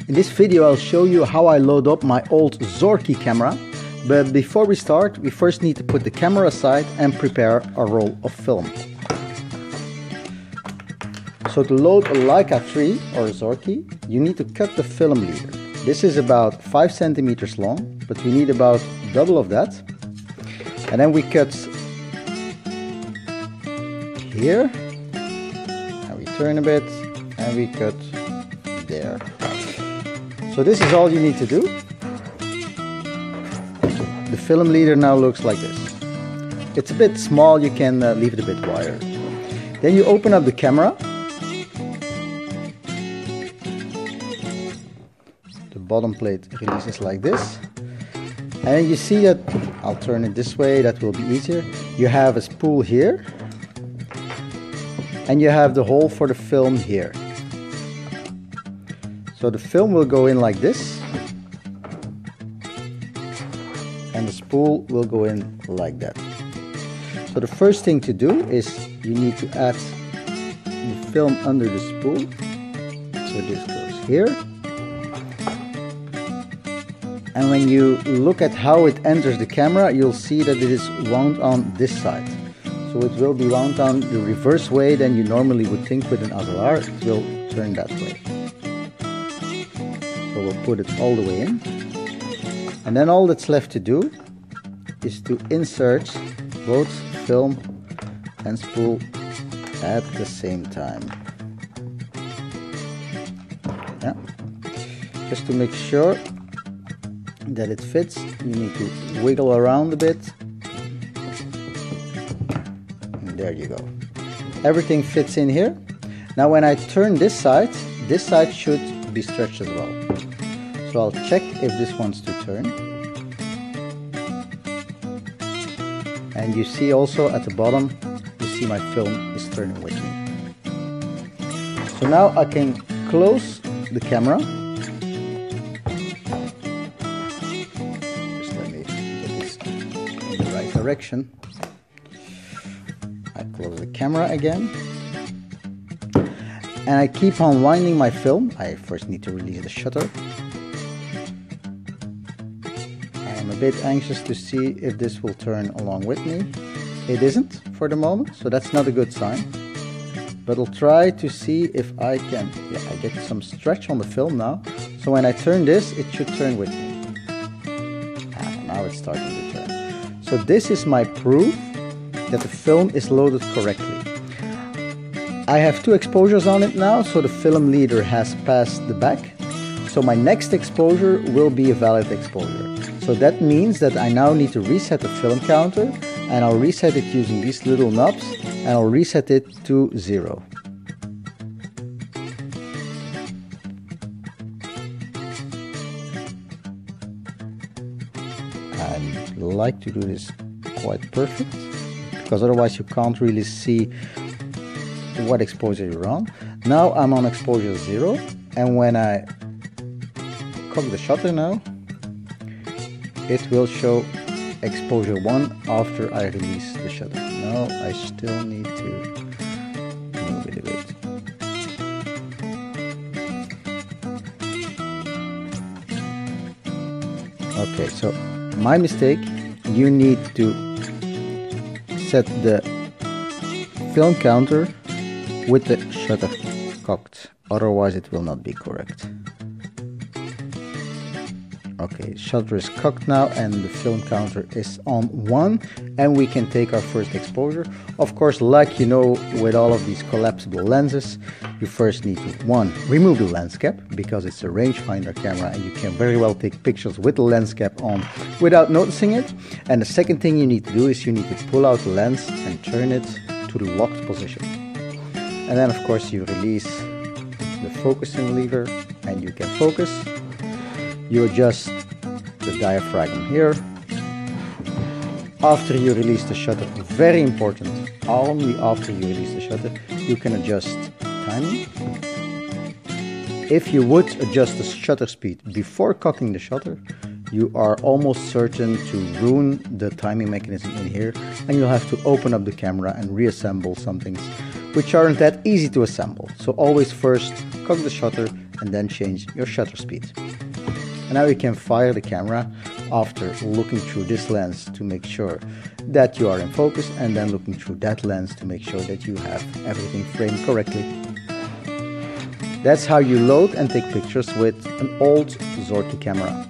In this video I'll show you how I load up my old Zorki camera, but before we start we first need to put the camera aside and prepare a roll of film. So to load a Leica III or Zorki, you need to cut the film leader. This is about 5 centimeters long, but we need about double of that. And then we cut here, and we turn a bit, and we cut there. So this is all you need to do. The film leader now looks like this. It's a bit small, you can leave it a bit wider. Then you open up the camera. The bottom plate releases like this. And you see that, I'll turn it this way, that will be easier. You have a spool here. And you have the hole for the film here. So the film will go in like this. And the spool will go in like that. So the first thing to do is you need to add the film under the spool. So this goes here. And when you look at how it enters the camera, you'll see that it is wound on this side. So it will be wound on the reverse way than you normally would think with an SLR. It will turn that way. So we'll put it all the way in. And then all that's left to do is to insert both film and spool at the same time. Yeah. Just to make sure that it fits, you need to wiggle around a bit. And there you go. Everything fits in here. Now when I turn this side should be stretched as well. So I'll check if this wants to turn. And you see also at the bottom, you see my film is turning with me. So now I can close the camera. Direction. I close the camera again and I keep on winding my film. I first need to release the shutter. I'm a bit anxious to see if this will turn along with me. It isn't for the moment, so that's not a good sign, but I'll try to see if I can. Yeah, I get some stretch on the film now, so when I turn this it should turn with me. Now it's starting to turn. So this is my proof that the film is loaded correctly. I have 2 exposures on it now, so the film leader has passed the back. So my next exposure will be a valid exposure. So that means that I now need to reset the film counter, and I'll reset it using these little knobs, and I'll reset it to 0. I like to do this quite perfect, because otherwise you can't really see what exposure you're on. Now I'm on exposure 0, and when I cock the shutter now, it will show exposure 1 after I release the shutter. Now I still need to move it a bit. Okay, so my mistake, you need to set the film counter with the shutter cocked, otherwise it will not be correct. Okay, shutter is cocked now and the film counter is on 1, and we can take our first exposure. Of course, like you know, with all of these collapsible lenses, you first need to 1. remove the lens cap, because it's a rangefinder camera and you can very well take pictures with the lens cap on without noticing it. And the second thing you need to do is you need to pull out the lens and turn it to the locked position. And then of course you release the focusing lever and you can focus. You adjust the diaphragm here. After you release the shutter, very important, only after you release the shutter, you can adjust timing. If you would adjust the shutter speed before cocking the shutter, you are almost certain to ruin the timing mechanism in here, and you'll have to open up the camera and reassemble some things which aren't that easy to assemble. So always first cock the shutter and then change your shutter speed. And now you can fire the camera after looking through this lens to make sure that you are in focus, and then looking through that lens to make sure that you have everything framed correctly. That's how you load and take pictures with an old Zorki camera.